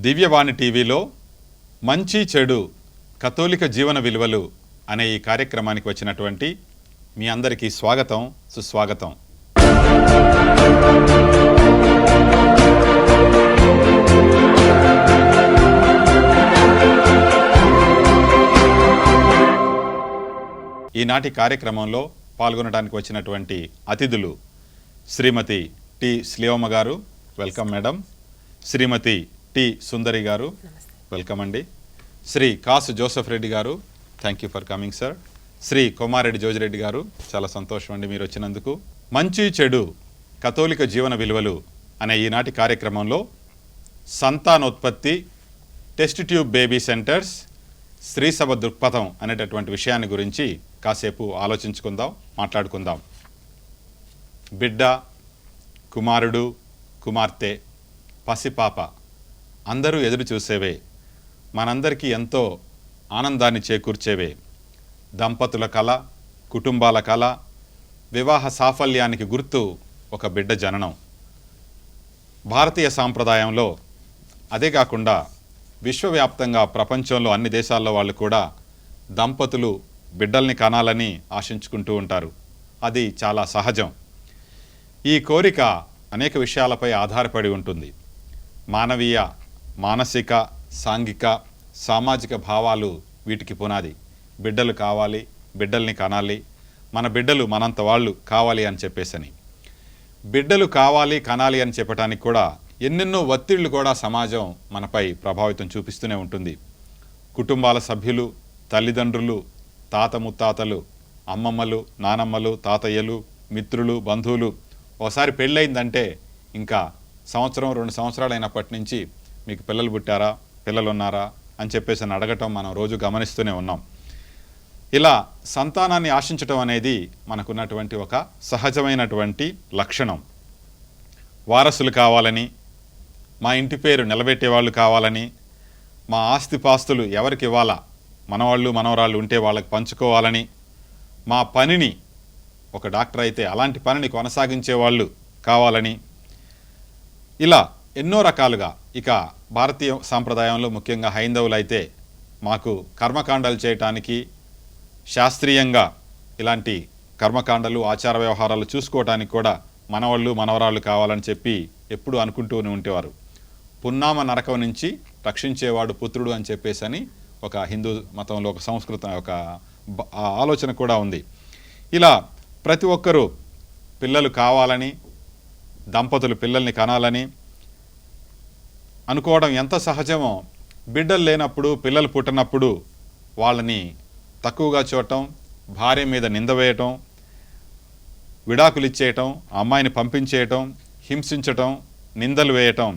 దివ్యవాణి టీవీలో మంచి చెడు కథోలిక జీవన విలువలు అనే ఈ కార్యక్రమానికి వచ్చినటువంటి మీ అందరికీ స్వాగతం, సుస్వాగతం. ఈనాటి కార్యక్రమంలో పాల్గొనడానికి వచ్చినటువంటి అతిథులు శ్రీమతి T Sleevamma garu, welcome madam. Srimati T Sundari garu, welcome అండి. Sri Kasu Joseph Reddy garu, thank you for coming sir. Sri Komareddy Jojireddy garu, చాలా సంతోషం అండి మీరు వచ్చినందుకు. మంచి చెడు కథోలిక జీవన విలువలు అనే ఈనాటి కార్యక్రమంలో సంతానోత్పత్తి, టెస్ట్ ట్యూబ్ బేబీ సెంటర్స్, స్త్రీ సభ దృక్పథం అనేటటువంటి విషయాన్ని గురించి కాసేపు ఆలోచించుకుందాం, మాట్లాడుకుందాం. బిడ్డ, కుమారుడు, కుమార్తె, పసిపాప అందరూ ఎదురు చూసేవే, మనందరికీ ఎంతో ఆనందాన్ని చేకూర్చేవే. దంపతుల కళ, కుటుంబాల కళ, వివాహ సాఫల్యానికి గుర్తు ఒక బిడ్డ జననం. భారతీయ సాంప్రదాయంలో అదే కాకుండా విశ్వవ్యాప్తంగా ప్రపంచంలో అన్ని దేశాల్లో వాళ్ళు కూడా దంపతులు బిడ్డల్ని కనాలని ఆశించుకుంటూ ఉంటారు. అది చాలా సహజం. ఈ కోరిక అనేక విషయాలపై ఆధారపడి ఉంటుంది. మానవీయ, మానసిక, సాంఘిక, సామాజిక భావాలు వీటికి పునాది. బిడ్డలు కావాలి, బిడ్డల్ని కనాలి, మన బిడ్డలు మనంత వాళ్ళు కావాలి అని చెప్పేసని. బిడ్డలు కావాలి, కనాలి అని చెప్పడానికి కూడా ఎన్నెన్నో ఒత్తిళ్లు కూడా సమాజం మనపై ప్రభావితం చూపిస్తూనే ఉంటుంది. కుటుంబాల సభ్యులు, తల్లిదండ్రులు, తాత ముత్తాతలు, అమ్మమ్మలు, నానమ్మలు, తాతయ్యలు, మిత్రులు, బంధువులు ఒకసారి పెళ్ళయిందంటే ఇంకా సంవత్సరం 2 సంవత్సరాలు అయినప్పటి నుంచి మీకు పిల్లలు పుట్టారా, పిల్లలు ఉన్నారా అని చెప్పేసి అడగటం మనం రోజు గమనిస్తూనే ఉన్నాం. ఇలా సంతానాన్ని ఆశించటం అనేది మనకున్నటువంటి ఒక సహజమైనటువంటి లక్షణం. వారసులు కావాలని, మా ఇంటి పేరు నిలబెట్టేవాళ్ళు కావాలని, మా ఆస్తిపాస్తులు ఎవరికి ఇవ్వాలా, మనవాళ్ళు మనవరాళ్ళు ఉంటే వాళ్ళకి పంచుకోవాలని, మా పనిని ఒక డాక్టర్ అయితే అలాంటి పనిని కొనసాగించే వాళ్ళు కావాలని, ఇలా ఎన్నో రకాలుగా. ఇక భారతీయ సాంప్రదాయంలో ముఖ్యంగా హైందవులు అయితే మాకు కర్మకాండాలు చేయటానికి, శాస్త్రీయంగా ఇలాంటి కర్మకాండలు, ఆచార వ్యవహారాలు చూసుకోవటానికి కూడా మనవాళ్ళు మనవరాళ్ళు కావాలని చెప్పి ఎప్పుడు అనుకుంటూనే ఉండేవారు. పున్నామ నరకం నుంచి రక్షించేవాడు పుత్రుడు అని చెప్పేసి ఒక హిందూ మతంలో ఒక సంస్కృతం, ఒక ఆలోచన కూడా ఉంది. ఇలా ప్రతి ఒక్కరూ పిల్లలు కావాలని, దంపతులు పిల్లల్ని కనాలని అనుకోవడం ఎంత సహజమో, బిడ్డలు లేనప్పుడు, పిల్లలు పుట్టినప్పుడు వాళ్ళని తక్కువగా చూడటం, భార్య మీద నింద వేయటం, విడాకులు ఇచ్చేయటం, అమ్మాయిని పంపించేయటం, హింసించటం, నిందలు వేయటం,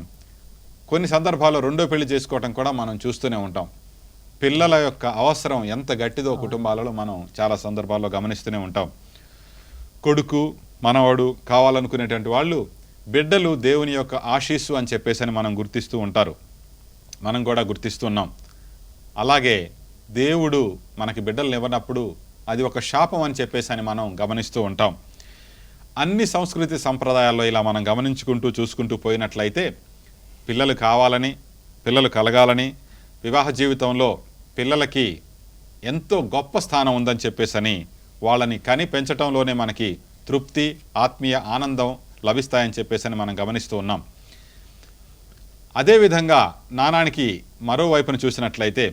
కొన్ని సందర్భాల్లో రెండో పెళ్లి చేసుకోవటం కూడా మనం చూస్తూనే ఉంటాం. పిల్లల యొక్క అవసరం ఎంత గట్టిదో కుటుంబాలలో మనం చాలా సందర్భాల్లో గమనిస్తూనే ఉంటాం. కొడుకు, మనవడు కావాలనుకునేటువంటి వాళ్ళు బిడ్డలు దేవుని యొక్క ఆశీస్సు అని చెప్పేసి మనం గుర్తిస్తూ ఉంటారు. మనం కూడా గుర్తిస్తున్నాం. అలాగే దేవుడు మనకి బిడ్డలను ఇవ్వనప్పుడు అది ఒక శాపం అని చెప్పేసి మనం గమనిస్తూ ఉంటాం. అన్ని సంస్కృతి సంప్రదాయాల్లో ఇలా మనం గమనించుకుంటూ చూసుకుంటూ పోయినట్లయితే పిల్లలు కావాలని, పిల్లలు కలగాలని, వివాహ జీవితంలో పిల్లలకి ఎంతో గొప్ప స్థానం ఉందని చెప్పేసి వాళ్ళని కని పెంచటంలోనే మనకి తృప్తి, ఆత్మీయ ఆనందం లభిస్తాయని చెప్పేసి మనం గమనిస్తూ ఉన్నాం. అదేవిధంగా నానానికి మరోవైపును చూసినట్లయితే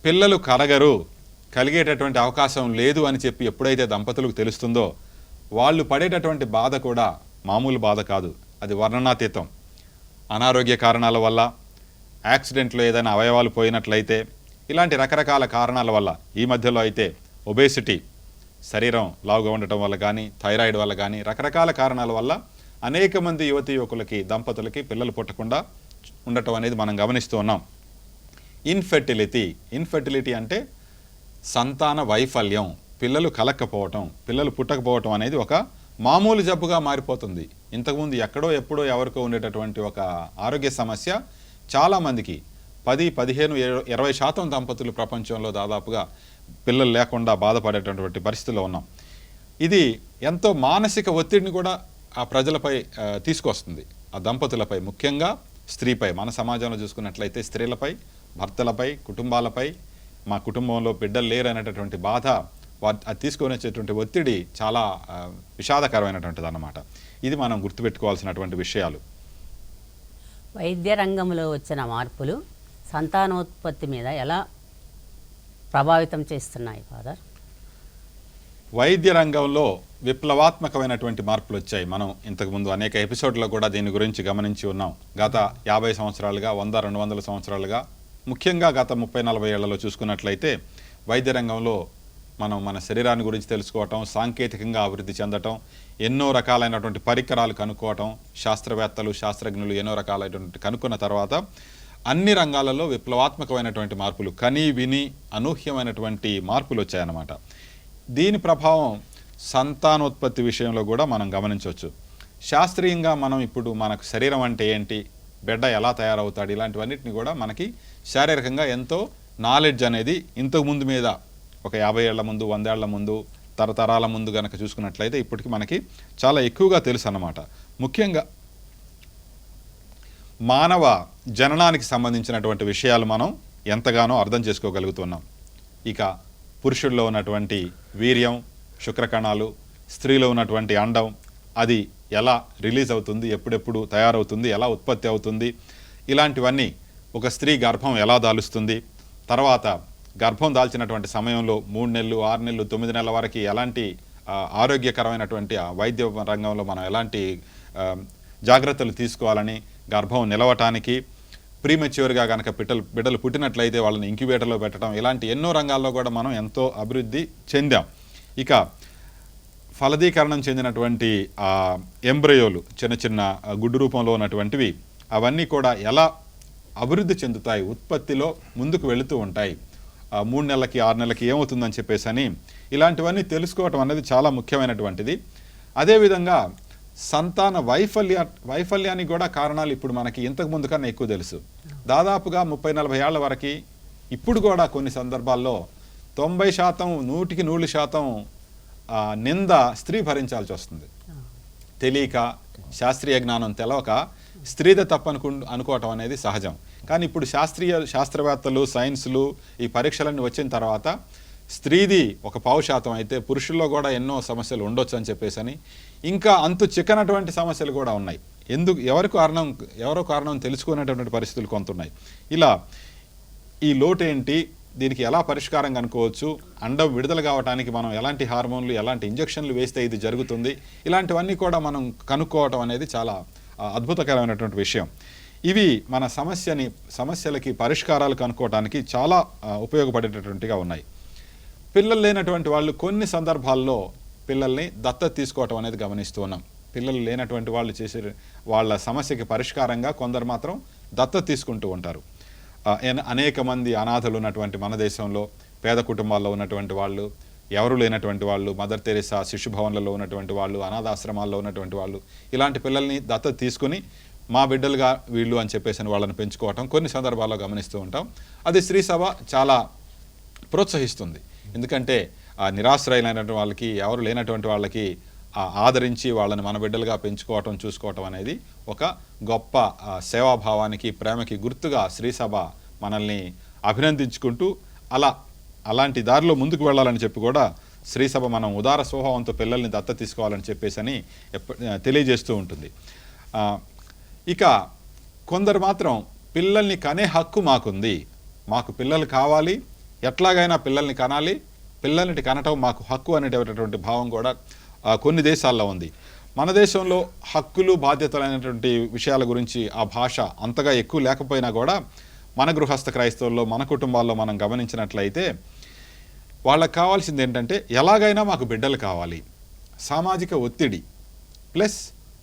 పిల్లలు కలగరు, కలిగేటటువంటి అవకాశం లేదు అని చెప్పి ఎప్పుడైతే దంపతులకు తెలుస్తుందో వాళ్ళు పడేటటువంటి బాధ కూడా మామూలు బాధ కాదు, అది వర్ణనాతీతం. అనారోగ్య కారణాల వల్ల, యాక్సిడెంట్లో ఏదైనా అవయవాలు పోయినట్లయితే, ఇలాంటి రకరకాల కారణాల వల్ల, ఈ మధ్యలో అయితే ఒబేసిటీ, శరీరం లావుగా ఉండటం వల్ల కానీ, థైరాయిడ్ వల్ల కానీ, రకరకాల కారణాల వల్ల అనేక మంది యువతీ యువకులకి, దంపతులకి పిల్లలు పుట్టకుండా ఉండటం అనేది మనం గమనిస్తూ ఉన్నాం. ఇన్ఫెర్టిలిటీ అంటే సంతాన వైఫల్యం, పిల్లలు కలక్కపోవటం, పిల్లలు పుట్టకపోవటం అనేది ఒక మామూలు జబ్బుగా మారిపోతుంది. ఇంతకుముందు ఎక్కడో ఎప్పుడో ఎవరికో ఉండేటటువంటి ఒక ఆరోగ్య సమస్య చాలామందికి 10, 15, 20% దంపతులు ప్రపంచంలో దాదాపుగా పిల్లలు లేకుండా బాధపడేటటువంటి పరిస్థితిలో ఉన్నాం. ఇది ఎంతో మానసిక ఒత్తిడిని కూడా ఆ ప్రజలపై తీసుకొస్తుంది, ఆ దంపతులపై, ముఖ్యంగా స్త్రీపై, మన సమాజంలో చూసుకున్నట్లయితే స్త్రీలపై, భర్తలపై, కుటుంబాలపై, మా కుటుంబంలో బిడ్డలు లేరు అనేటటువంటి బాధ, అది తీసుకొని వచ్చేటువంటి ఒత్తిడి చాలా విషాదకరమైనటువంటిది అన్నమాట. ఇది మనం గుర్తుపెట్టుకోవాల్సినటువంటి విషయాలు. వైద్య రంగంలో వచ్చిన మార్పులు సంతానోత్పత్తి మీద ఎలా ప్రభావితం చేస్తున్నాయి ఫాదర్? వైద్య రంగంలో విప్లవాత్మకమైనటువంటి మార్పులు వచ్చాయి. మనం ఇంతకుముందు అనేక ఎపిసోడ్లో కూడా దీని గురించి గమనించి ఉన్నాం. గత 50 సంవత్సరాలుగా, 100-200 సంవత్సరాలుగా, ముఖ్యంగా గత 30-40 ఏళ్లలో చూసుకున్నట్లయితే వైద్య రంగంలో మనం మన శరీరాన్ని గురించి తెలుసుకోవటం, సాంకేతికంగా అభివృద్ధి చెందటం, ఎన్నో రకాలైనటువంటి పరికరాలు కనుక్కోవటం, శాస్త్రవేత్తలు, శాస్త్రజ్ఞులు ఎన్నో రకాలైనటువంటి కనుక్కున్న తర్వాత అన్ని రంగాలలో విప్లవాత్మకమైనటువంటి మార్పులు, కని విని అనూహ్యమైనటువంటి మార్పులు వచ్చాయన్నమాట. దీని ప్రభావం సంతానోత్పత్తి విషయంలో కూడా మనం గమనించవచ్చు. శాస్త్రీయంగా మనం ఇప్పుడు మనకు శరీరం అంటే ఏంటి, బిడ్డ ఎలా తయారవుతాడు, ఇలాంటివన్నిటిని కూడా మనకి శారీరకంగా ఎంతో నాలెడ్జ్ అనేది ఇంతకు ముందు మీద ఒక 50 ఏళ్ల ముందు, 100 ఏళ్ల ముందు, తరతరాల ముందు కనుక చూసుకున్నట్లయితే ఇప్పటికి మనకి చాలా ఎక్కువగా తెలుసు అన్నమాట. ముఖ్యంగా మానవ జననానికి సంబంధించినటువంటి విషయాలు మనం ఎంతగానో అర్థం చేసుకోగలుగుతున్నాం. ఇక పురుషుల్లో ఉన్నటువంటి వీర్యం, శుక్రకణాలు, స్త్రీలో ఉన్నటువంటి అండం, అది ఎలా రిలీజ్ అవుతుంది, ఎప్పుడెప్పుడు తయారవుతుంది, ఎలా ఉత్పత్తి అవుతుంది, ఇలాంటివన్నీ, ఒక స్త్రీ గర్భం ఎలా దాలుస్తుంది, తర్వాత గర్భం దాల్చినటువంటి సమయంలో 3 నెలలు, 6 నెలలు, 9 నెలల వరకు ఎలాంటి ఆరోగ్యకరమైనటువంటి వైద్య రంగంలో మనం ఎలాంటి జాగ్రత్తలు తీసుకోవాలని, గర్భం నిలవటానికి, ప్రీమెచ్యూర్గా కనుక బిడ్డలు పుట్టినట్లయితే వాళ్ళని ఇంక్యుబేటర్లో పెట్టడం, ఇలాంటి ఎన్నో రంగాల్లో కూడా మనం ఎంతో అభివృద్ధి చెందాం. ఇక ఫలదీకరణం చెందినటువంటి ఎంబ్రయోలు, చిన్న చిన్న గుడ్డు రూపంలో ఉన్నటువంటివి, అవన్నీ కూడా ఎలా అభివృద్ధి చెందుతాయి, ఉత్పత్తిలో ముందుకు వెళుతూ ఉంటాయి, 3 నెలలకి 6 నెలలకి ఏమవుతుందని చెప్పేసి అని, ఇలాంటివన్నీ తెలుసుకోవటం అనేది చాలా ముఖ్యమైనటువంటిది. అదేవిధంగా సంతాన వైఫల్యానికి కూడా కారణాలు ఇప్పుడు మనకి ఇంతకుముందు కన్నా ఎక్కువ తెలుసు. దాదాపుగా 30-40 ఏళ్ల వరకు ఇప్పుడు కూడా కొన్ని సందర్భాల్లో 90%, 100% నింద స్త్రీ భరించాల్సి వస్తుంది. తెలియక, శాస్త్రీయ జ్ఞానం తెలవక స్త్రీదే అనుకోవటం అనేది సహజం. కానీ ఇప్పుడు శాస్త్రవేత్తలు, సైన్సులు, ఈ పరీక్షలన్నీ వచ్చిన తర్వాత స్త్రీది ఒక 1% అయితే పురుషుల్లో కూడా ఎన్నో సమస్యలు ఉండొచ్చు అని చెప్పేసి, ఇంకా అంతు చిక్కనటువంటి సమస్యలు కూడా ఉన్నాయి. ఎవరో కారణం తెలుసుకునేటటువంటి పరిస్థితులు కొంత ఉన్నాయి. ఇలా ఈ లోటు ఏంటి, దీనికి ఎలా పరిష్కారం కనుక్కోవచ్చు, అండం విడుదల కావడానికి మనం ఎలాంటి హార్మోన్లు, ఎలాంటి ఇంజెక్షన్లు వేస్తే ఇది జరుగుతుంది, ఇలాంటివన్నీ కూడా మనం కనుక్కోవటం అనేది చాలా అద్భుతకరమైనటువంటి విషయం. ఇవి మన సమస్యలకి పరిష్కారాలు కనుక్కోవడానికి చాలా ఉపయోగపడేటటువంటిగా ఉన్నాయి. పిల్లలు లేనటువంటి వాళ్ళు కొన్ని సందర్భాల్లో పిల్లల్ని దత్తత తీసుకోవటం అనేది గమనిస్తూ ఉన్నాం. పిల్లలు లేనటువంటి వాళ్ళు చేసే వాళ్ళ సమస్యకి పరిష్కారంగా కొందరు మాత్రం దత్తత తీసుకుంటూ ఉంటారు. అనేక మంది అనాథలు ఉన్నటువంటి మన దేశంలో, పేద కుటుంబాల్లో ఉన్నటువంటి వాళ్ళు, ఎవరు లేనటువంటి వాళ్ళు, మదర్ తెరెసా శిశు భవన్లలో ఉన్నటువంటి వాళ్ళు, అనాథాశ్రమాల్లో ఉన్నటువంటి వాళ్ళు, ఇలాంటి పిల్లల్ని దత్తత తీసుకుని మా బిడ్డలుగా వీళ్ళు అని చెప్పేసి వాళ్ళని పెంచుకోవటం కొన్ని సందర్భాల్లో గమనిస్తూ ఉంటాం. అది స్త్రీ సభ చాలా ప్రోత్సహిస్తుంది. ఎందుకంటే నిరాశ్రయులైనటువంటి వాళ్ళకి, ఎవరు లేనటువంటి వాళ్ళకి ఆదరించి వాళ్ళని మన బిడ్డలుగా పెంచుకోవటం, చూసుకోవటం అనేది ఒక గొప్ప సేవాభావానికి, ప్రేమకి గుర్తుగా శ్రీసభ మనల్ని అభినందించుకుంటూ అలాంటి దారిలో ముందుకు వెళ్ళాలని చెప్పి కూడా శ్రీసభ మనం ఉదార స్వభావంతో పిల్లల్ని దత్తత తీసుకోవాలని చెప్పేసి తెలియజేస్తూ ఉంటుంది. ఇక కొందరు మాత్రం పిల్లల్ని కనే హక్కు మాకుంది, మాకు పిల్లలు కావాలి, ఎట్లాగైనా పిల్లల్ని కనాలి, పిల్లల్ని కనటం మాకు హక్కు అనేటటువంటి భావం కూడా కొన్ని దేశాల్లో ఉంది. మన దేశంలో హక్కులు, బాధ్యతలు అనేటువంటి విషయాల గురించి ఆ భాష అంతగా ఎక్కువ లేకపోయినా కూడా మన గృహస్థ క్రైస్తవుల్లో, మన కుటుంబాల్లో మనం గమనించినట్లయితే వాళ్ళకి కావాల్సింది ఏంటంటే ఎలాగైనా మాకు బిడ్డలు కావాలి, సామాజిక ఒత్తిడి ప్లస్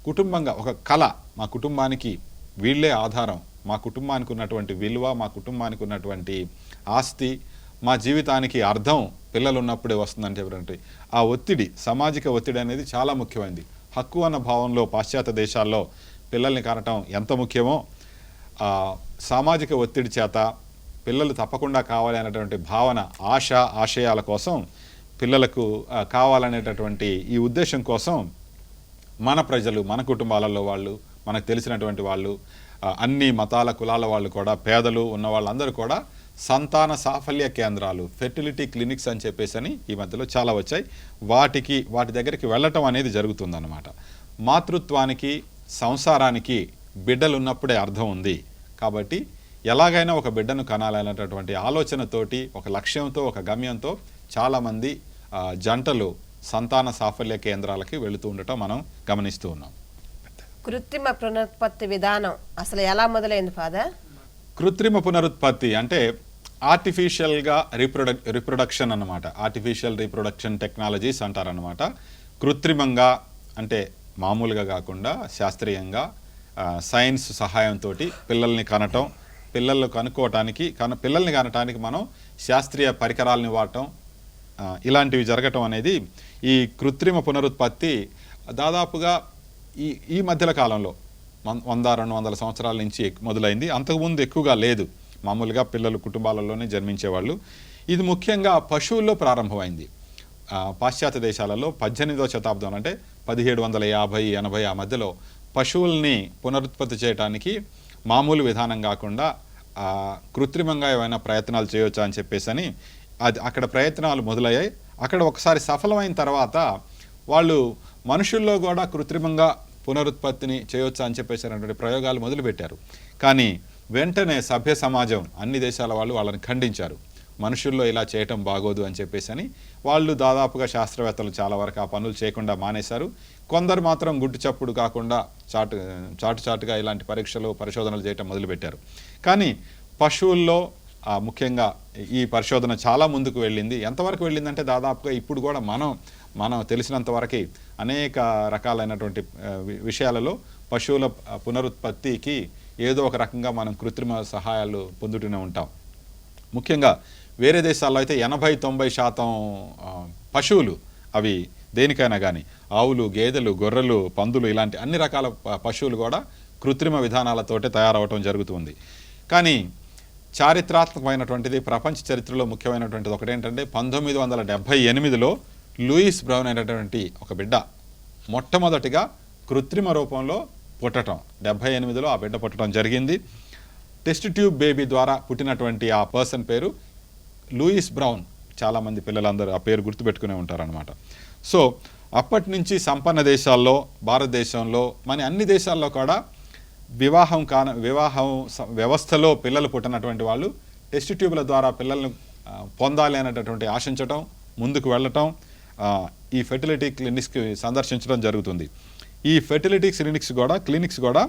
కుటుంబంగా ఒక కళ, మా కుటుంబానికి వీళ్ళే ఆధారం, మా కుటుంబానికి ఉన్నటువంటి విలువ, మా కుటుంబానికి ఉన్నటువంటి ఆస్తి, మా జీవితానికి అర్థం పిల్లలు ఉన్నప్పుడే వస్తుందంటే ఆ ఒత్తిడి, సామాజిక ఒత్తిడి అనేది చాలా ముఖ్యమైనది. హక్కు అన్న భావంలో పాశ్చాత్య దేశాల్లో పిల్లల్ని కనటం ఎంత ముఖ్యమో, సామాజిక ఒత్తిడి చేత పిల్లలు తప్పకుండా కావాలి అనేటువంటి భావన, ఆశయాల కోసం, పిల్లలకు కావాలనేటటువంటి ఈ ఉద్దేశం కోసం మన ప్రజలు, మన కుటుంబాలలో వాళ్ళు, మనకు తెలిసినటువంటి వాళ్ళు, అన్ని మతాల కులాల వాళ్ళు కూడా, పేదలు ఉన్న వాళ్ళందరూ కూడా సంతాన సాఫల్య కేంద్రాలు, ఫెర్టిలిటీ క్లినిక్స్ అని చెప్పేసి ఈ మధ్యలో చాలా వచ్చాయి. వాటి దగ్గరికి వెళ్ళటం అనేది జరుగుతుందన్నమాట. మాతృత్వానికి, సంసారానికి బిడ్డలు ఉన్నప్పుడే అర్థం ఉంది. కాబట్టి ఎలాగైనా ఒక బిడ్డను కనాలనేటటువంటి ఆలోచనతోటి, ఒక లక్ష్యంతో, ఒక గమ్యంతో చాలామంది జంటలు సంతాన సాఫల్య కేంద్రాలకి వెళుతూ ఉండటం మనం గమనిస్తూ ఉన్నాం. కృత్రిమ పునరుత్పత్తి విధానం అసలు ఎలా మొదలైంది ఫాదర్? కృత్రిమ పునరుత్పత్తి అంటే ఆర్టిఫిషియల్గా రీప్రొడక్షన్ అన్నమాట. ఆర్టిఫిషియల్ రీప్రొడక్షన్ టెక్నాలజీస్ అంటారనమాట. కృత్రిమంగా అంటే మామూలుగా కాకుండా శాస్త్రీయంగా సైన్స్ సహాయంతో పిల్లల్ని కనటం, పిల్లల్ని కనటానికి మనం శాస్త్రీయ పరికరాలని వాడటం, ఇలాంటివి జరగటం అనేది ఈ కృత్రిమ పునరుత్పత్తి దాదాపుగా ఈ మధ్యల కాలంలో 100-200 సంవత్సరాల నుంచి మొదలైంది. అంతకుముందు ఎక్కువగా లేదు. మామూలుగా పిల్లలు కుటుంబాలలోనే జన్మించేవాళ్ళు. ఇది ముఖ్యంగా పశువుల్లో ప్రారంభమైంది. పాశ్చాత్య దేశాలలో 18వ శతాబ్దం అంటే 1750-80 ఆ మధ్యలో పశువుల్ని పునరుత్పత్తి చేయడానికి మామూలు విధానం కాకుండా కృత్రిమంగా ఏమైనా ప్రయత్నాలు చేయవచ్చా అని చెప్పేసి అక్కడ ప్రయత్నాలు మొదలయ్యాయి. అక్కడ ఒకసారి సఫలమైన తర్వాత వాళ్ళు మనుషుల్లో కూడా కృత్రిమంగా పునరుత్పత్తిని చేయవచ్చా అని చెప్పేసినటువంటి ప్రయోగాలు మొదలుపెట్టారు. కానీ వెంటనే సభ్య సమాజం, అన్ని దేశాల వాళ్ళు వాళ్ళని ఖండించారు. మనుషుల్లో ఇలా చేయటం బాగోదు అని చెప్పేసి వాళ్ళు దాదాపుగా శాస్త్రవేత్తలు చాలా వరకు ఆ పనులు చేయకుండా మానేశారు. కొందరు మాత్రం గుడ్డు చప్పుడు కాకుండా చాటుగా ఇలాంటి పరిశోధనలు చేయటం మొదలుపెట్టారు. కానీ పశువుల్లో ముఖ్యంగా ఈ పరిశోధన చాలా ముందుకు వెళ్ళింది. ఎంతవరకు వెళ్ళిందంటే దాదాపుగా ఇప్పుడు కూడా మనం తెలిసినంత వరకు అనేక రకాలైనటువంటి విషయాలలో పశువుల పునరుత్పత్తికి ఏదో ఒక రకంగా మనం కృత్రిమ సహాయాలు పొందుతూనే ఉంటాం. ముఖ్యంగా వేరే దేశాల్లో అయితే 80-90% పశువులు, అవి దేనికైనా కానీ ఆవులు, గేదెలు, గొర్రెలు, పందులు, ఇలాంటి అన్ని రకాల పశువులు కూడా కృత్రిమ విధానాలతోటే తయారవటం జరుగుతుంది. కానీ చారిత్రాత్మకమైనటువంటిది, ప్రపంచ చరిత్రలో ముఖ్యమైనటువంటిది ఒకటేంటంటే 1978లో లూయిస్ బ్రౌన్ అనేటటువంటి ఒక బిడ్డ మొట్టమొదటిగా కృత్రిమ రూపంలో పుట్టడం, 78లో ఆ బిడ్డ పుట్టడం జరిగింది. టెస్ట్ ట్యూబ్ బేబీ ద్వారా పుట్టినటువంటి ఆ పర్సన్ పేరు లూయిస్ బ్రౌన్. చాలామంది పిల్లలందరూ ఆ పేరు గుర్తుపెట్టుకునే ఉంటారనమాట. సో అప్పటి నుంచి సంపన్న దేశాల్లో, భారతదేశంలో, మన అన్ని దేశాల్లో కూడా వివాహం వ్యవస్థలో పిల్లలు పుట్టినటువంటి వాళ్ళు టెస్ట్ ట్యూబ్ల ద్వారా పిల్లలను పొందాలి అనేటటువంటి ఆశించటం, ముందుకు వెళ్ళటం, ఈ ఫెర్టిలిటీ క్లినిక్స్కి సందర్శించడం జరుగుతుంది. ఈ ఫెర్టిలిటీ క్లినిక్స్ కూడా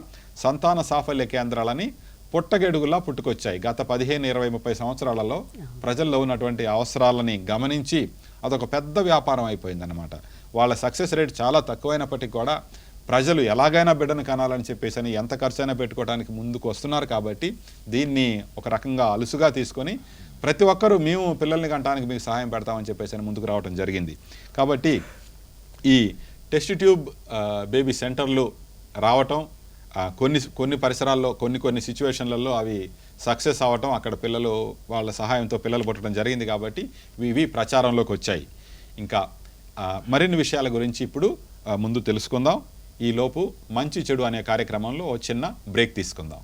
సంతాన సాఫల్య కేంద్రాలని పుట్టగెడుగులా పుట్టుకొచ్చాయి. గత 15-20-30 సంవత్సరాలలో ప్రజల్లో ఉన్నటువంటి అవసరాలని గమనించి అదొక పెద్ద వ్యాపారం అయిపోయిందన్నమాట. వాళ్ళ సక్సెస్ రేట్ చాలా తక్కువైనప్పటికీ కూడా ప్రజలు ఎలాగైనా బిడ్డను కనాలని చెప్పేసి ఎంత ఖర్చైనా పెట్టుకోవడానికి ముందుకు వస్తున్నారు. కాబట్టి దీన్ని ఒక రకంగా అలుసుగా తీసుకొని ప్రతి ఒక్కరూ మేము పిల్లల్ని కంటానికి మీకు సహాయం పెడతామని చెప్పేసి ముందుకు రావడం జరిగింది. కాబట్టి ఈ టెస్ట్ ట్యూబ్ బేబీ సెంటర్లు రావటం, కొన్ని పరిసరాల్లో కొన్ని సిచ్యువేషన్లలో అవి సక్సెస్ అవ్వటం, అక్కడ పిల్లలు వాళ్ళ సహాయంతో పిల్లలు పుట్టడం జరిగింది. కాబట్టి ఇవి ప్రచారంలోకి వచ్చాయి. ఇంకా మరిన్ని విషయాల గురించి ఇప్పుడు ముందు తెలుసుకుందాం. ఈలోపు మంచి చెడు అనే కార్యక్రమంలో చిన్న బ్రేక్ తీసుకుందాం.